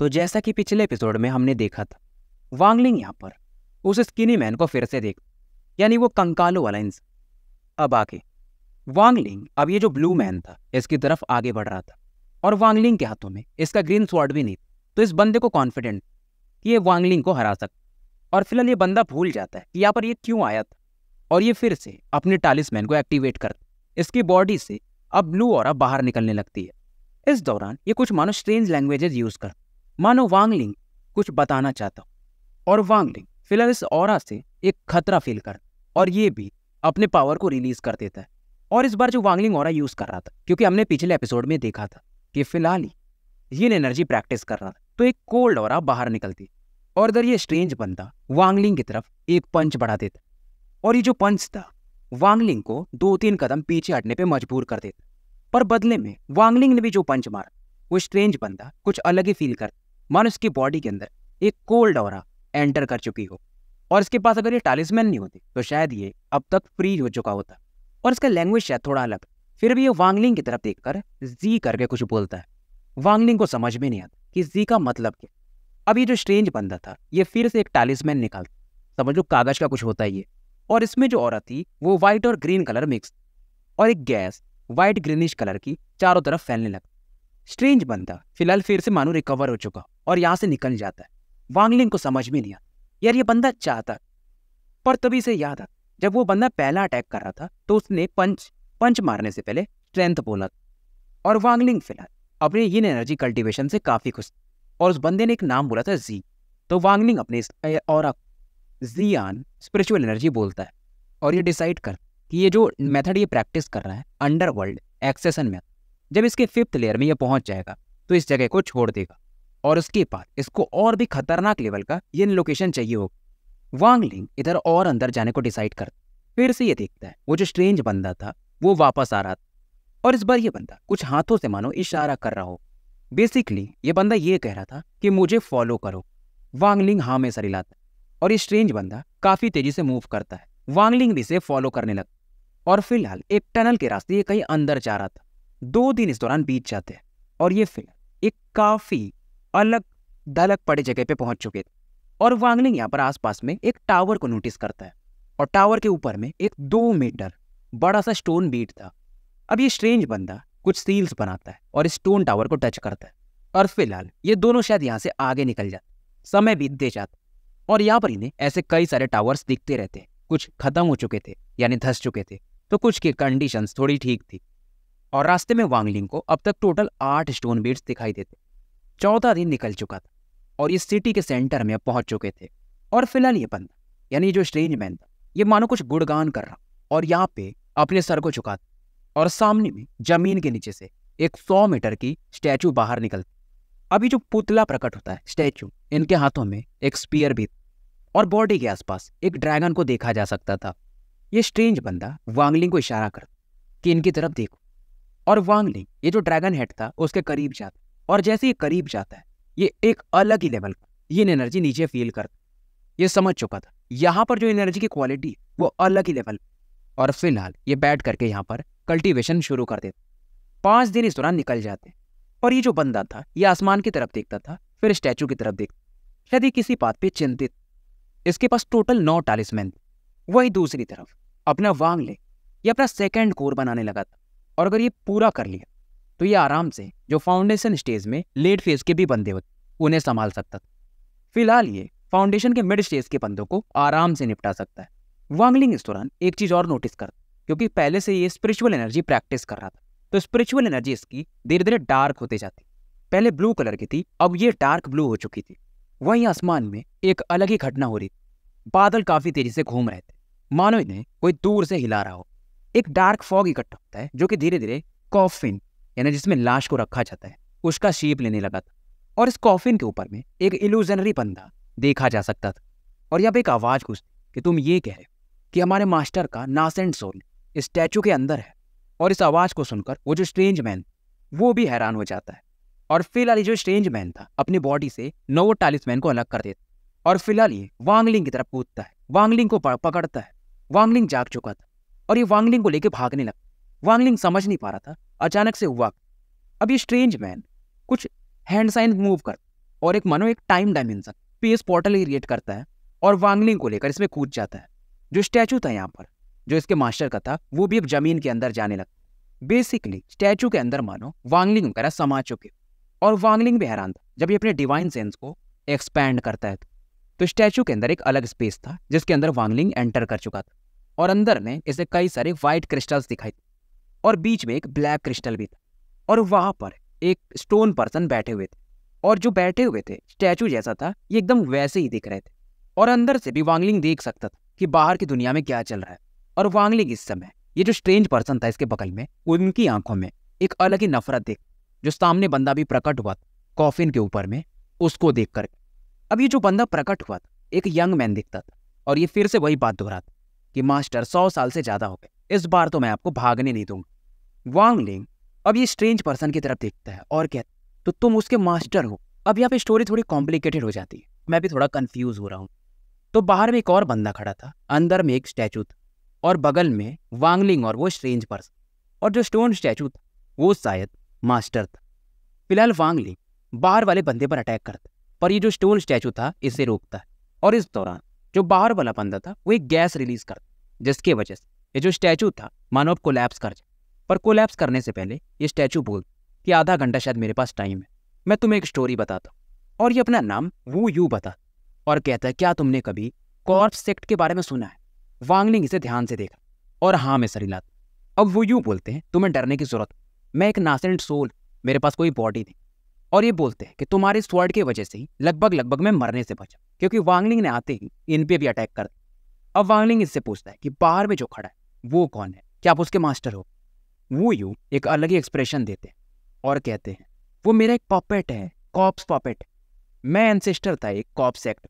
तो जैसा कि पिछले एपिसोड में हमने देखा था, वांगलिंग यहाँ पर उस स्किनी मैन को फिर से देख, यानी वो कंकालों वाला इंसान। अब आगे वांगलिंग अब ये जो ब्लू मैन था इसकी तरफ आगे बढ़ रहा था और वांगलिंग के हाथों में इसका ग्रीन स्वॉर्ड भी नहीं था। तो इस बंदे को कॉन्फिडेंट कि ये वांगलिंग को हरा सकता। और फिलहाल ये बंदा भूल जाता है कि यहाँ पर ये क्यों आया था और ये फिर से अपने टालिस्मैन को एक्टिवेट करता। इसकी बॉडी से अब ब्लू ऑरा बाहर निकलने लगती है। इस दौरान ये कुछ मानो स्ट्रेंज लैंग्वेजेस यूज कर, मानो वांगलिंग कुछ बताना चाहता और वांगलिंग फिलहाल इस ऑरा से एक खतरा फील कर और ये भी अपने पावर को रिलीज कर देता है। और इस बार जो वांगलिंग ऑरा यूज कर रहा था, क्योंकि हमने पिछले एपिसोड में देखा था कि फिलहाल ही ये एनर्जी प्रैक्टिस कर रहा था, तो एक कोल्ड ऑरा बाहर निकलती और इधर ये स्ट्रेंज बंदा वांगलिंग की तरफ एक पंच बढ़ा देता और ये जो पंच था वांगलिंग को 2-3 कदम पीछे हटने पे मजबूर कर देता। पर बदले में वांगलिंग ने भी जो पंच मारा वो स्ट्रेंज बंदा कुछ अलग ही फील कर, मानो इसकी बॉडी के अंदर एक कोल्ड ऑरा एंटर कर चुकी हो और इसके पास अगर ये टालिस्मैन नहीं होती तो शायद ये अब तक फ्रीज हो चुका होता। और इसका लैंग्वेज शायद थोड़ा अलग, फिर भी ये वांगलिंग की तरफ देखकर जी करके कुछ बोलता है। वांगलिंग को समझ में नहीं आता कि जी का मतलब क्या। अब ये जो स्ट्रेंज बंदा था ये फिर से एक टालिस्मैन निकालता, समझ लो कागज का कुछ होता है ये, और इसमें जो औरत थी वो व्हाइट और ग्रीन कलर मिक्स और एक गैस व्हाइट ग्रीनिश कलर की चारों तरफ फैलने लगता। स्ट्रेंज बंदा फिलहाल फिर से मानो रिकवर हो चुका और यहाँ से निकल जाता है। वांगलिंग को समझ में नहीं आता यार ये बंदा चाहता, पर तभी से याद आता जब वो बंदा पहला अटैक कर रहा था तो उसने पंच मारने से पहले स्ट्रेंथ बोला था। और वांगलिंग फिलहाल अपने यिन एनर्जी कल्टीवेशन से काफी खुश और उस बंदे ने एक नाम बोला था जी, तो वांगलिंग अपने ऑरा जियान स्पिरिचुअल एनर्जी बोलता है और ये डिसाइड कर कि ये जो मेथड ये प्रैक्टिस कर रहा है अंडरवर्ल्ड एक्सेशन मेथड, जब इसके 5th लेयर में ये पहुंच जाएगा तो इस जगह को छोड़ देगा और उसके बाद इसको और भी खतरनाक लेवल का ये लोकेशन चाहिए होगा। वांगलिंग इधर और अंदर जाने को डिसाइड कर फिर से ये देखता है वो जो स्ट्रेंज बंदा था वो वापस आ रहा था और इस बार ये बंदा कुछ हाथों से मानो इशारा कर रहा हो। बेसिकली ये बंदा ये कह रहा था कि मुझे फॉलो करो। वांगलिंग हाँ में सर हिलाता है और ये स्ट्रेंज बंदा काफी तेजी से मूव करता है। वांगलिंग भी इसे फॉलो करने लगा और फिलहाल एक टनल के रास्ते ये कहीं अंदर जा रहा था। 2 दिन इस दौरान बीत जाते हैं और ये फिलहाल एक काफी अलग दलग पड़े जगह पे पहुंच चुके थे और वांगलिंग यहाँ पर आसपास में एक टावर को नोटिस करता है और टावर के ऊपर में एक 2 मीटर बड़ा सा स्टोन बीट था। अब ये स्ट्रेंज बंदा कुछ सील्स बनाता है और स्टोन टावर को टच करता है और फिलहाल ये दोनों शायद यहाँ से आगे निकल जाते। समय बीतते जाता और यहाँ पर इन्हें ऐसे कई सारे टावर्स दिखते रहते। कुछ खत्म हो चुके थे यानी धंस चुके थे, तो कुछ की कंडीशंस थोड़ी ठीक थी और रास्ते में वांगलिंग को अब तक टोटल 8 स्टोन बीट्स दिखाई देते। 14 दिन निकल चुका था और ये सिटी के सेंटर में पहुंच चुके थे और फिलहाल ये बंदा यानी जो स्ट्रेंज मैन था ये मानो कुछ गुणगान कर रहा और यहाँ पे अपने सर को झुकाता और सामने में जमीन के नीचे से एक 100 मीटर की स्टैचू बाहर निकलती। अभी जो पुतला प्रकट होता है स्टैचू, इनके हाथों में एक स्पीयर भी और बॉडी के आसपास एक ड्रैगन को देखा जा सकता था। ये स्ट्रेंज बंदा वांगलिंग को इशारा करता कि इनकी तरफ देखो और वांगलिंग ये जो ड्रैगन हेड था उसके करीब जाता और जैसे ये करीब जाता है ये एक अलग ही लेवल का ये एनर्जी नीचे फील करता। ये समझ चुका था यहाँ पर जो एनर्जी की क्वालिटी है वो अलग ही लेवल और फिलहाल ये बैठ करके यहाँ पर कल्टीवेशन शुरू कर देता। 5 दिन इस दौरान निकल जाते और ये जो बंदा था ये आसमान की तरफ देखता था, फिर स्टैचू की तरफ देखता, शायद ये किसी बात पे चिंतित। इसके पास टोटल 9 टालिस्मैन थे। वही दूसरी तरफ अपना वांगलिंग ये अपना 2nd कोर बनाने लगा था और अगर ये पूरा कर लिया तो ये आराम से जो फाउंडेशन स्टेज में लेट फेज के भी बंदे होते उन्हें संभाल सकता था। फिलहाल ये फाउंडेशन के मिड स्टेज के बंदों को आराम से निपटा सकता है। वांगलिंग इस दौरान एक चीज और नोटिस करता, क्योंकि पहले से ये स्पिरिचुअल एनर्जी प्रैक्टिस कर रहा था तो स्पिरिचुअल एनर्जी इसकी धीरे धीरे डार्क होते जाती। पहले ब्लू कलर की थी, अब ये डार्क ब्लू हो चुकी थी। वहीं आसमान में एक अलग ही घटना हो रही थी। बादल काफी तेजी से घूम रहे थे, मानो इन्हें कोई दूर से हिला रहा हो। एक डार्क फॉग इकट्ठा होता है जो कि धीरे धीरे कॉफिन यानी जिसमें लाश को रखा जाता है उसका शेप लेने लगा था और इस कॉफिन के ऊपर में एक इल्यूजनरी बंदा देखा जा सकता था और यहाँ पे एक आवाज गूंजती कि तुम ये कह रहे हो कि हमारे मास्टर का नासेंट सोल इस स्टैचू के अंदर है। और इस आवाज को सुनकर वो जो स्ट्रेंज मैन वो भी हैरान हो जाता है और फिलहाल जो स्ट्रेंज मैन था अपनी बॉडी से 9 टालिस्मैन को अलग कर देता और फिलहाल ये वांगलिंग की तरफ कूदता है, वांगलिंग को पकड़ता है। वांगलिंग जाग चुका था और ये वांगलिंग को लेकर भागने लगा। वांगलिंग समझ नहीं पा रहा था अचानक से हुआ। अब ये स्ट्रेंज मैन कुछ हैंड साइन मूव कर और एक मानो एक time dimension space portal create करता है और वांगलिंग को लेकर इसमें कूद जाता है। जो स्टैचू था यहाँ पर, जो इसके मास्टर का था, वो भी अब जमीन के अंदर जाने लगा। बेसिकली स्टैचू के अंदर मानो वांगलिंग वगैरह समा चुके और वांगलिंग भी हैरान था जब ये अपने डिवाइन सेंस को एक्सपैंड करता है। तो स्टैचू के अंदर एक अलग स्पेस था जिसके अंदर वांगलिंग एंटर कर चुका था और अंदर में इसे कई सारे व्हाइट क्रिस्टल्स दिखाई थे और बीच में एक ब्लैक क्रिस्टल भी था और वहां पर एक स्टोन पर्सन बैठे हुए थे और जो बैठे हुए थे स्टैचू जैसा था, ये एकदम वैसे ही दिख रहे थे और अंदर से भी वांगलिंग देख सकता था कि बाहर की दुनिया में क्या चल रहा है। और वांगलिंग इस समय ये जो स्ट्रेंज पर्सन था इसके बगल में, उनकी आंखों में एक अलग ही नफरत देख, जो सामने बंदा भी प्रकट हुआ था कॉफिन के ऊपर में, उसको देख कर। अब ये जो बंदा प्रकट हुआ था एक यंग मैन दिखता था और ये फिर से वही बात दोहराता कि मास्टर 100 साल से ज्यादा हो गए, इस बार तो मैं आपको भागने नहीं दूंगा। वांगलिंग अब ये स्ट्रेंज पर्सन की तरफ देखता है और कहता, तो तुम उसके मास्टर हो। अब यहाँ पे स्टोरी थोड़ी कॉम्प्लिकेटेड हो जाती है, मैं भी थोड़ा कंफ्यूज हो रहा हूँ। तो बाहर में एक और बंदा खड़ा था, अंदर में एक स्टैचू था और बगल में वांगलिंग और वो स्ट्रेंज पर्सन, और जो स्टोन स्टैचू था वो शायद मास्टर था। फिलहाल वांगलिंग बाहर वाले बंदे पर अटैक करता, पर ये जो स्टोन स्टैचू था इसे रोकता है और इस दौरान जो बाहर वाला बंदा था वो एक गैस रिलीज करता, जिसकी वजह से ये जो स्टैचू था मानो अब कोलैप्स कर जाए। पर कोलैप्स करने से पहले ये स्टैचू बोलता कि आधा घंटा शायद मेरे पास टाइम है, मैं तुम्हें एक स्टोरी बताता हूँ। और ये अपना नाम वू यू बता और कहता है, क्या तुमने कभी कॉर्प्स सेक्ट के बारे में सुना है? वांगलिंग इसे ध्यान से देखा और हाँ में सर हिलाता। अब वो यूं बोलते हैं, तुम्हें डरने की जरूरत, मैं एक नासेंट सोल, मेरे पास कोई बॉडी नहीं। और ये बोलते हैं कि तुम्हारे स्वॉर्ड की वजह से ही लगभग मैं मरने से बचा, क्योंकि वांगलिंग ने आते ही इन पे भी अटैक कर दिया। अब वांगलिंग इससे पूछता है कि बाहर में जो खड़ा है वो कौन है, क्या आप उसके मास्टर हो? वो यू एक अलग ही एक्सप्रेशन देते हैं और कहते हैं, वो मेरा एक पपेट है, कॉर्प्स पपेट। मैं एंसेस्टर था एक कॉर्प्स सेक्ट,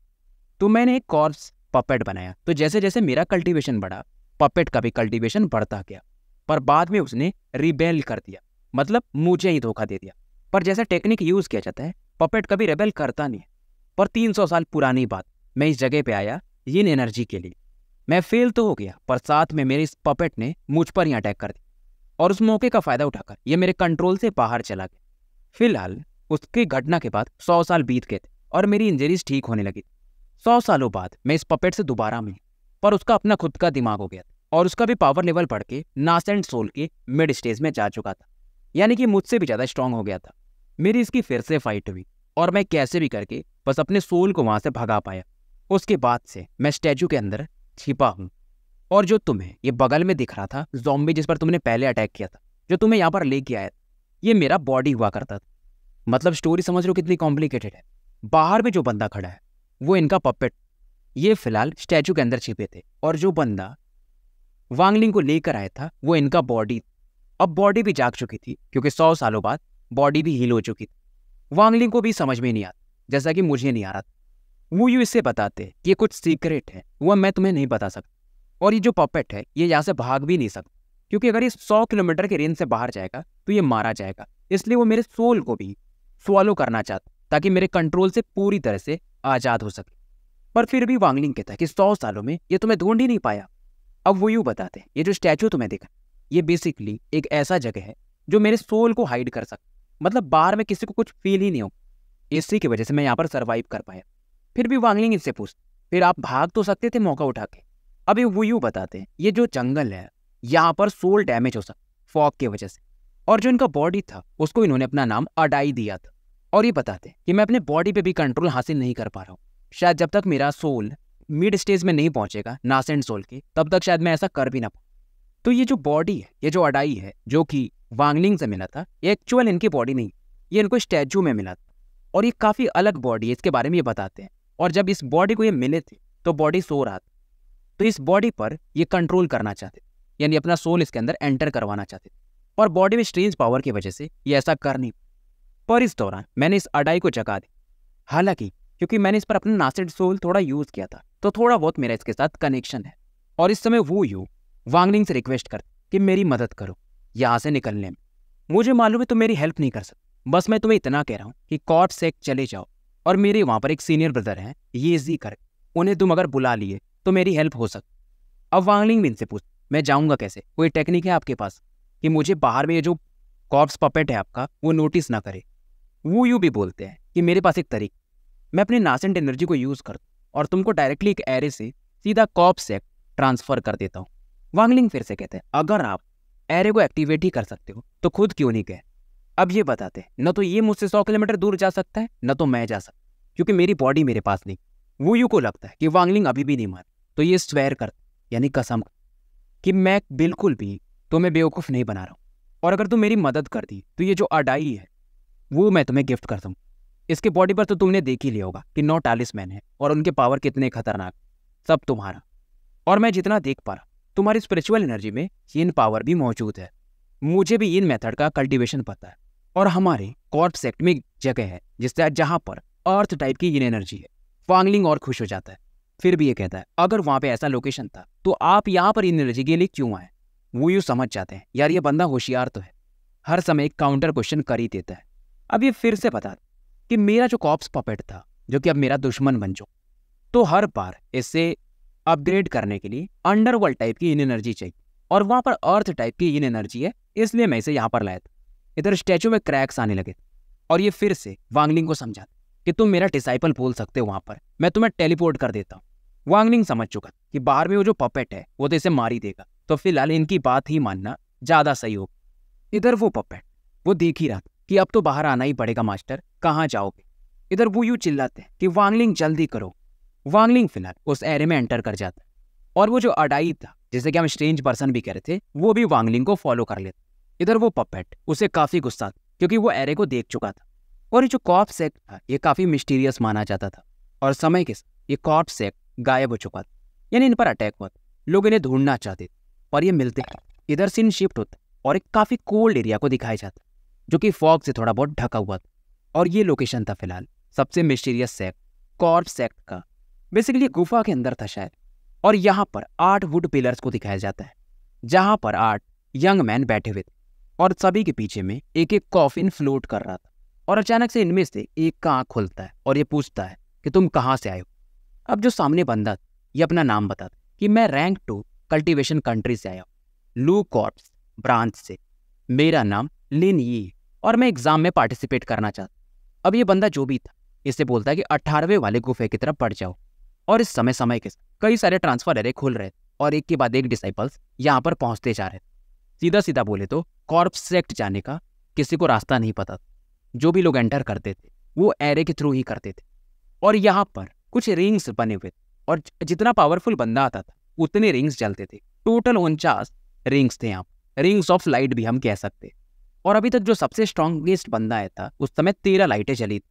तो मैंने एक कॉर्प्स पपेट बनाया। तो जैसे जैसे मेरा कल्टीवेशन बढ़ा, पपेट का भी कल्टीवेशन बढ़ता गया, पर बाद में उसने रिबेल कर दिया, मतलब मुझे ही धोखा दे दिया। पर जैसा टेक्निक यूज किया जाता है, पपेट कभी रेबेल करता नहीं है। पर 300 साल पुरानी बात, मैं इस जगह पे आया यिन एनर्जी के लिए। मैं फेल तो हो गया, पर साथ में मेरे इस पपेट ने मुझ पर ही अटैक कर दिया और उस मौके का फायदा उठाकर ये मेरे कंट्रोल से बाहर चला गया। फिलहाल उसकी घटना के बाद 100 साल बीत गए थे और मेरी इंजरीज ठीक होने लगी। 100 सालों बाद मैं इस पपेट से दोबारा मिली, पर उसका अपना खुद का दिमाग हो गया था और उसका भी पावर लेवल बढ़ के नासेंट सोल के मिड स्टेज में जा चुका था, यानी कि मुझसे भी ज्यादा स्ट्रांग हो गया था। मेरी इसकी फिर से फाइट हुई और मैं कैसे भी करके बस अपने सोल को वहां से भगा पाया। उसके बाद से मैं स्टैचू के अंदर छिपा हूँ। और जो तुम्हें ये बगल में दिख रहा था ज़ॉम्बी, जिस पर तुमने पहले अटैक किया था, जो तुम्हें यहाँ पर लेके आया था, ये मेरा बॉडी हुआ करता था। मतलब स्टोरी समझ लो कितनी कॉम्प्लिकेटेड है। बाहर में जो बंदा खड़ा है वो इनका पपेट, ये फिलहाल स्टैचू के अंदर छिपे थे, और जो बंदा वांगलिंग को लेकर आया था वो इनका बॉडी। अब बॉडी भी जाग चुकी थी क्योंकि 100 सालों बाद बॉडी भी हील हो चुकी थी। वांगलिंग को भी समझ में नहीं आता, जैसा कि मुझे नहीं आ रहा था। वो यूं इससे बताते कि ये कुछ सीक्रेट है, वो मैं तुम्हें नहीं बता सकता। और ये जो पपेट है ये यहाँ से भाग भी नहीं सकता, क्योंकि अगर ये 100 किलोमीटर के रेंज से बाहर जाएगा तो ये मारा जाएगा। इसलिए वो मेरे सोल को भी स्वॉलो करना चाहता, ताकि मेरे कंट्रोल से पूरी तरह से आज़ाद हो सके। पर फिर भी वांगलिंग कहता है कि 100 सालों में ये तुम्हें ढूंढ ही नहीं पाया। अब वो यूं बताते हैं, ये जो स्टैचू तुम्हें दिखा, ये बेसिकली एक ऐसा जगह है जो मेरे सोल को हाइड कर सकता, मतलब बाहर में किसी को कुछ फील ही नहीं हो। इसी की वजह से मैं यहाँ पर सर्वाइव कर पाया। फिर भी वांगलिंग इससे पूछते, फिर आप भाग तो सकते थे मौका उठा के। अभी वो यूं बताते हैं, ये जो जंगल है यहाँ पर सोल डैमेज हो सकता फॉग की वजह से, और जो इनका बॉडी था उसको इन्होंने अपना नाम अडाई दिया था। और ये बताते हैं कि मैं अपने बॉडी पे भी कंट्रोल हासिल नहीं कर पा रहा हूँ। शायद जब तक मेरा सोल मिड स्टेज में नहीं पहुंचेगा नासेंट सोल के, तब तक शायद मैं ऐसा कर भी ना पाऊँ। तो ये जो बॉडी है, ये जो अडाई है, जो कि वांगलिंग से मिला था, ये एक्चुअल इनकी बॉडी नहीं, ये इनको स्टैचू में मिला था और ये काफ़ी अलग बॉडी है, इसके बारे में ये बताते हैं। और जब इस बॉडी को ये मिले थे तो बॉडी सो रहा था, तो इस बॉडी पर ये कंट्रोल करना चाहते, यानी अपना सोल इसके अंदर एंटर करवाना चाहते, और बॉडी में स्ट्रेंज पावर की वजह से ये ऐसा कर नहीं। पर इस दौरान मैंने इस अडाई को जगा दी, हालांकि क्योंकि मैंने इस पर अपना नासेंट सोल थोड़ा यूज किया था, तो थोड़ा बहुत मेरा इसके साथ कनेक्शन है। और इस समय वो यू वांगलिंग से रिक्वेस्ट करते कि मेरी मदद करो यहाँ से निकलने में। मुझे मालूम है तुम मेरी हेल्प नहीं कर सकते, बस मैं तुम्हें इतना कह रहा हूँ कि कॉर्प सेक चले जाओ, और मेरे वहाँ पर एक सीनियर ब्रदर हैं ये जी कर, उन्हें तुम अगर बुला लिए तो मेरी हेल्प हो सकती। अब वांगलिंग भी इनसे पूछ, मैं जाऊँगा कैसे? कोई टेक्निक है आपके पास कि मुझे बाहर में ये जो कॉर्प्स पपेट है आपका वो नोटिस ना करे? वो यूँ भी बोलते हैं कि मेरे पास एक तरीका, मैं अपनी नासेंट एनर्जी को यूज करता हूँ और तुमको डायरेक्टली एक एरे से सीधा कॉप से ट्रांसफर कर देता हूँ। वांगलिंग फिर से कहते हैं, अगर आप एरे को एक्टिवेट ही कर सकते हो तो खुद क्यों नहीं गए? अब ये बताते हैं, न तो ये मुझसे 100 किलोमीटर दूर जा सकता है, न तो मैं जा सकता, क्योंकि मेरी बॉडी मेरे पास नहीं। वो यू को लगता है कि वांगलिंग अभी भी नहीं मान, तो ये स्वेयर करता, यानी कसम, कि मैं बिल्कुल भी तुम्हें बेवकूफ़ नहीं बना रहा हूँ, और अगर तुम मेरी मदद कर दी तो ये जो अडाई है वो मैं तुम्हें गिफ्ट करता हूँ। इसके बॉडी पर तो तुमने देख ही लिया होगा कि 9 टालिस्मैन है और उनके पावर कितने खतरनाक, सब तुम्हारा। और मैं जितना देख पा रहा, तुम्हारी स्पिरिचुअल एनर्जी में यिन पावर भी मौजूद है। मुझे भी यिन मेथड का कल्टीवेशन पता है, और हमारे कॉर्प सेक्ट में एक जगह है जिससे जहाँ पर अर्थ टाइप की यिन एनर्जी है। वांगलिंग और खुश हो जाता है, फिर भी ये कहता है, अगर वहाँ पे ऐसा लोकेशन था तो आप यहाँ पर यिन एनर्जी के लिए क्यों आए? वो यूँ समझ जाते हैं, यार ये बंदा होशियार तो है, हर समय एक काउंटर क्वेश्चन कर ही देता है। अब ये फिर से बता कि मेरा जो कॉप्स पपेट था, जो कि अब मेरा दुश्मन बन चुका, तो हर बार इससे अपग्रेड करने के लिए अंडरवर्ल्ड टाइप की यिन एनर्जी चाहिए, और वहाँ पर अर्थ टाइप की यिन एनर्जी है, इसलिए मैं इसे यहाँ पर लाया था। इधर स्टैचू में क्रैक्स आने लगे, और ये फिर से वांगलिंग को समझाते कि तुम मेरा डिसाइपल बोल सकते हो, वहाँ पर मैं तुम्हें टेलीपोर्ट कर देता हूँ। वांगलिंग समझ चुका कि बाहर में वो जो पपेट है वो तो इसे मार ही देगा, तो फिलहाल इनकी बात ही मानना ज़्यादा सही होगा। इधर वो पपेट वो देख ही रहा था कि अब तो बाहर आना ही पड़ेगा, मास्टर कहाँ जाओगे? इधर वो यूँ चिल्लाते हैं कि वांगलिंग जल्दी करो। वांगलिंग फिलहाल उस एरे में एंटर कर जाता है, और वो जो अडाई था, जिसे कि हम स्ट्रेंज पर्सन भी कह रहे थे, वो भी वांगलिंग को फॉलो कर लेता। इधर वो पपेट उसे काफ़ी गुस्सा था, क्योंकि वो एरे को देख चुका था, और ये जो कॉर्प सेक्ट था ये काफ़ी मिस्टीरियस माना जाता था, और समय के साथ ये कॉर्प सेक्ट गायब हो चुका था, यानी इन पर अटैक हुआ था। लोग इन्हें ढूंढना चाहते थे, और ये मिलते हैं। इधर सीन शिफ्ट होता और एक काफ़ी कोल्ड एरिया को दिखाया जाता, जो कि फॉग से थोड़ा बहुत ढका हुआ था, और ये लोकेशन था फिलहाल सबसे मिस्टीरियस सेक्ट, कॉर्प सेक्ट का। बेसिकली गुफा के अंदर था शायद, और यहाँ पर 8 वुड पिलर्स को दिखाया जाता है, जहाँ पर 8 यंग मैन बैठे हुए थे, और सभी के पीछे में एक एक कॉफिन फ्लोट कर रहा था। और अचानक से इनमें से एक का आँख खुलता है और ये पूछता है कि तुम कहाँ से आए हो? अब जो सामने बंदा ये अपना नाम बताता कि मैं रैंक 2 कल्टीवेशन कंट्री से आया हूँ, लू कॉर्प्स ब्रांच से। मेरा नाम लिन यी है, और मैं एग्जाम में पार्टिसिपेट करना चाहता। अब ये बंदा जो भी था इससे बोलता है कि 18वें वाले गुफे की तरफ बढ़ जाओ, और इस समय के कई सारे ट्रांसफर एरे खुल रहे थे, और एक के बाद एक डिसाइपल्स यहाँ पर पहुँचते जा रहे थे। सीधा सीधा बोले तो कॉर्प सेक्ट जाने का किसी को रास्ता नहीं पता था। जो भी लोग एंटर करते थे वो एरे के थ्रू ही करते थे, और यहाँ पर कुछ रिंग्स बने हुए थे, और जितना पावरफुल बंदा आता था उतने रिंग्स जलते थे। टोटल 49 रिंग्स थे यहाँ, रिंग्स ऑफ लाइट भी हम कह सकते। और अभी तक जो सबसे स्ट्रॉन्गेस्ट बंदा आया था उस समय 13 लाइटें जली थी।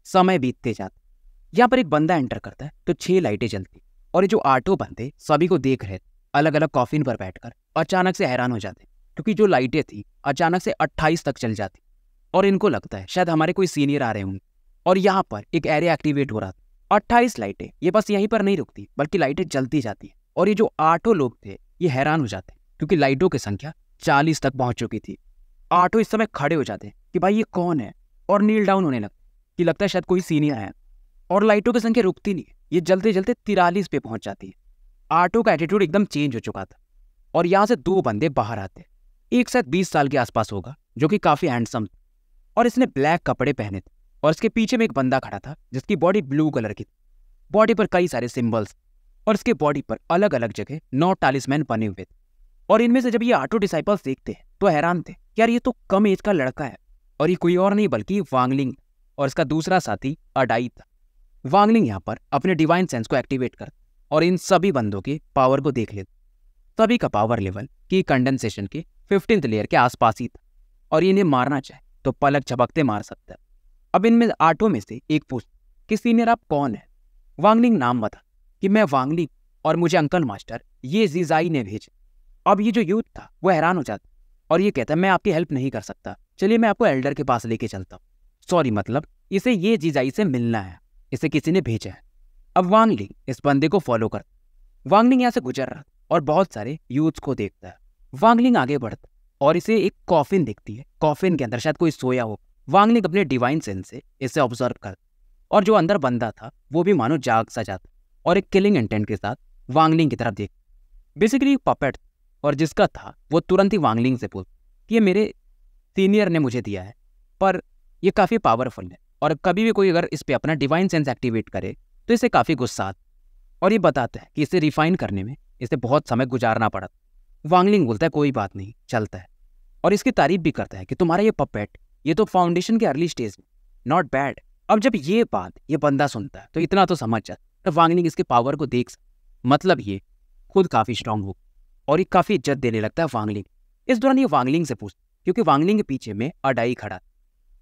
समय बीतते जाते यहाँ पर एक बंदा एंटर करता है तो 6 लाइटें जलती, और ये जो 8 बंदे सभी को देख रहे थे अलग अलग कॉफिन पर बैठकर अचानक से हैरान हो जाते, क्योंकि जो लाइटें थी अचानक से 28 तक चल जाती, और इनको लगता है शायद हमारे कोई सीनियर आ रहे होंगे। और यहाँ पर एक एरिया एक्टिवेट हो रहा था। 28 लाइटें ये बस यहीं पर नहीं रुकती, बल्कि लाइटें जलती जाती हैं, और ये जो 8 लोग थे ये हैरान हो जाते क्योंकि लाइटों की संख्या 40 तक पहुंच चुकी थी। 8 इस समय खड़े हो जाते कि भाई ये कौन है, और नील डाउन होने लगते कि लगता है शायद कोई सीनियर है। और लाइटों की संख्या रुकती नहीं, ये जलते जलते 43 पे पहुंच जाती है। 8 का एटीट्यूड एकदम चेंज हो चुका था, और यहाँ से 2 बंदे बाहर आते। एक शायद 20 साल के आसपास होगा, जो कि काफी हैंडसम था, और इसने ब्लैक कपड़े पहने थे, और इसके पीछे में एक बंदा खड़ा था जिसकी बॉडी ब्लू कलर की थी। बॉडी पर कई सारे सिंबल्स, और इसके बॉडी पर अलग अलग जगह 9 टालिस्मैन बने हुए थे। और इनमें से जब ये 8 डिसाइपल्स देखते हैं तो हैरान थे, यार ये तो कम एज का लड़का है, और ये कोई और नहीं बल्कि वांगलिंग और इसका दूसरा साथी अडाई था। वांगलिंग यहाँ पर अपने डिवाइन सेंस को एक्टिवेट कर और इन सभी बंदों के पावर को देख लेता। सभी का पावर लेवल की कंडेंसेशन के 15th लेयर के आसपास ही था, और इन्हें मारना चाहे तो पलक झपकते मार सकता है। अब इनमें 8 में से एक पूछ कि सीनियर आप कौन है? वांगलिंग नाम बता कि मैं वांगलिंग, और मुझे अंकल मास्टर ये जीजाई ने भेजा। अब ये जो यूथ था वो हैरान हो जाता, और ये कहता मैं आपकी हेल्प नहीं कर सकता, चलिए मैं आपको एल्डर के पास लेके चलता हूँ। सॉरी, मतलब इसे ये जीजाई से मिलना है, इसे किसी ने भेजा है। अब वांगलिंग इस बंदे को फॉलो करता। वांगलिंग यहाँ से गुजर रहा और बहुत सारे यूथ्स को देखता है। वांगलिंग आगे बढ़ता और इसे एक कॉफिन दिखती है, कॉफिन के अंदर शायद कोई सोया हो। वांगलिंग अपने डिवाइन सेंस से इसे ऑब्जर्व करता, और जो अंदर बंदा था वो भी मानो जाग सा जाता, और एक किलिंग इंटेंट के साथ वांगलिंग की तरफ देख। बेसिकली पपेट, और जिसका था वो तुरंत ही वांगलिंग से बोलता कि ये मेरे सीनियर ने मुझे दिया है, पर ये काफ़ी पावरफुल है, और कभी भी कोई अगर इस पे अपना डिवाइन सेंस एक्टिवेट करे तो इसे काफ़ी गुस्सा आता और ये बताता है कि इसे रिफाइन करने में इसे बहुत समय गुजारना पड़ा। वांगलिंग बोलता है कोई बात नहीं, चलता है, और इसकी तारीफ भी करता है कि तुम्हारा ये पपेट ये तो फाउंडेशन के अर्ली स्टेज में, नॉट बैड। अब जब ये बात ये बंदा सुनता है तो इतना तो समझ जाता है तो वांगलिंग इसके पावर को देख सकता, मतलब ये खुद काफ़ी स्ट्रांग हो और ये काफ़ी इज्जत देने लगता है वांगलिंग। इस दौरान ये वांगलिंग से पूछता, क्योंकि वांगलिंग के पीछे में अडाई खड़ा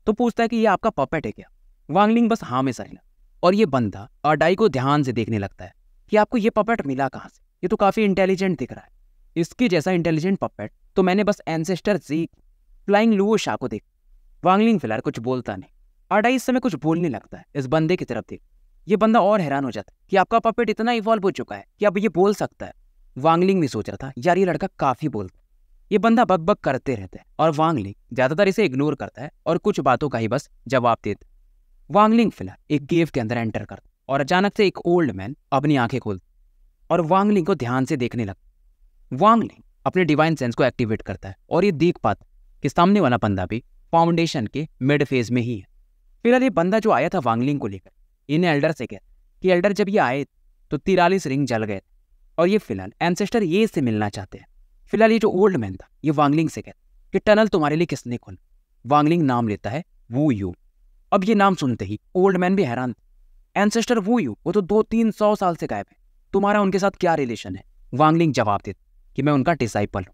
तो पूछता है कि ये आपका पपेट है क्या। वांगलिंग बस हाँ में सरेगा और ये बंदा अडाई को ध्यान से देखने लगता है कि आपको ये पपेट मिला कहाँ से, ये तो काफ़ी इंटेलिजेंट दिख रहा है, इसके जैसा इंटेलिजेंट पपेट तो मैंने बस एंसेस्टर ज़ीक फ्लाइंग लुओ शा को देखा। वांगलिंग फिलहाल कुछ बोलता नहीं, अडाई इस समय कुछ बोलने लगता है इस बंदे की तरफ देख। ये बंदा और हैरान हो जाता है कि आपका पपेट इतना इवॉल्व हो चुका है कि अब ये बोल सकता है। वांगलिंग भी सोच रहा था यार ये लड़का काफ़ी बोलता है, ये बंदा बक करते रहता है, और वांगलिंग ज़्यादातर इसे इग्नोर करता है और कुछ बातों का ही बस जवाब देता है। वांगलिंग फिलहाल एक केव के अंदर एंटर करता और अचानक से एक ओल्ड मैन अपनी आंखें खोलता और वांगलिंग को ध्यान से देखने लगता। वांगलिंग अपने डिवाइन सेंस को एक्टिवेट करता है और ये देख पाता कि सामने वाला बंदा भी फाउंडेशन के मिड फेज में ही है। फिलहाल ये बंदा जो आया था वांगलिंग को लेकर, इन्हें एल्डर से कहता कि एल्डर जब ये आए तो 43 रिंग जल गए और ये फिलहाल एंसेस्टर ये से मिलना चाहते हैं। फिलहाल ये जो ओल्ड मैन था ये वांगलिंग से कहता कि टनल तुम्हारे लिए किसने खोला। वांगलिंग नाम लेता है वू यू। अब ये नाम सुनते ही ओल्ड मैन भी हैरान था, एंसेस्टर वू यू वो तो 200-300 साल से गायब है, तुम्हारा उनके साथ क्या रिलेशन है। वांगलिंग जवाब देता कि मैं उनका डिसाइपल हूँ।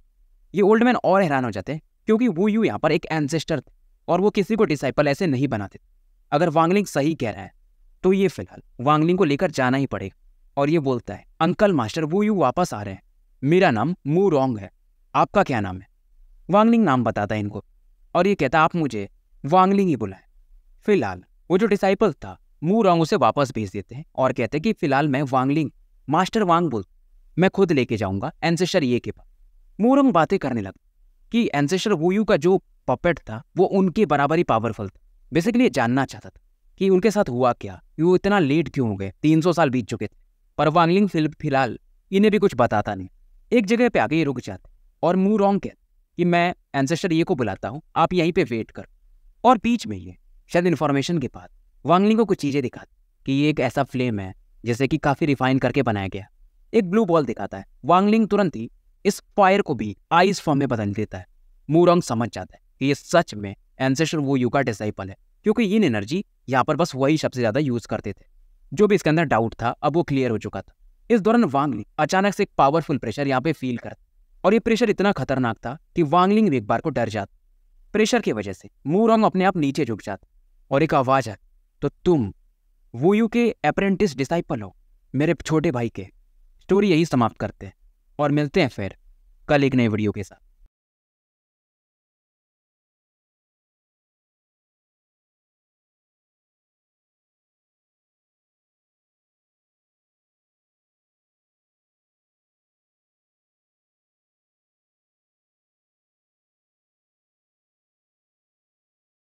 ये ओल्ड मैन और हैरान हो जाते हैं क्योंकि वू यू यहाँ पर एक एंसेस्टर थे और वो किसी को डिसाइपल ऐसे नहीं बनाते। अगर वांगलिंग सही कह रहा है तो ये फिलहाल वांगलिंग को लेकर जाना ही पड़ेगा और ये बोलता है अंकल मास्टर वू यू वापस आ रहे हैं, मेरा नाम मू रोंग है, आपका क्या नाम है। वांगलिंग नाम बताता है इनको और ये कहता आप मुझे वांगलिंग ही बुलाएं। फिलहाल वो जो डिसाइपल था मू रोंग उसे वापस भेज देते हैं और कहते हैं कि फिलहाल मैं वांगलिंग मास्टर वांग बोल, मैं खुद लेके जाऊंगा एंसेस्टर ये के पास। मू रोंग बातें करने लगा कि एंसेस्टर वू यू का जो पपेट था वो उनके बराबर ही पावरफुल था। बेसिकली ये जानना चाहता था कि उनके साथ हुआ क्या, वो इतना लेट क्यों हो गए, 300 साल बीत चुके थे। पर वांगलिंग फिलहाल इन्हें भी कुछ बताता नहीं। एक जगह पे आके ये रुक जाते और मू रोंग कहते कि मैं एंसेस्टर ये को बुलाता हूँ, आप यहीं पे वेट कर। और बीच में ये शायद इन्फॉर्मेशन के बाद वांगलिंग को कुछ चीज़ें दिखाती कि ये एक ऐसा फ्लेम है जैसे कि काफ़ी रिफाइन करके बनाया गया। एक ब्लू बॉल दिखाता है, वांगलिंग तुरंत ही इस फायर को भी आइस फॉर्म में बदल देता है। मू रोंग समझ जाता है कि ये सच में एंसेस्टर वू यू का डिसाइपल है, क्योंकि इन एनर्जी यहाँ पर बस वही सबसे ज़्यादा यूज़ करते थे। जो भी इसके अंदर डाउट था अब वो क्लियर हो चुका था। इस दौरान वांगलिंग अचानक से एक पावरफुल प्रेशर यहाँ पे फील करता और ये प्रेशर इतना खतरनाक था कि वांगलिंग भी एक बार को डर जाता। प्रेशर की वजह से मू रोंग अपने आप नीचे झुक जाता और एक आवाज़ है, तो तुम वू यू के अप्रेंटिस डिसाइपल हो, मेरे छोटे भाई के। स्टोरी यही समाप्त करते हैं और मिलते हैं फिर कल एक नए वीडियो के साथ।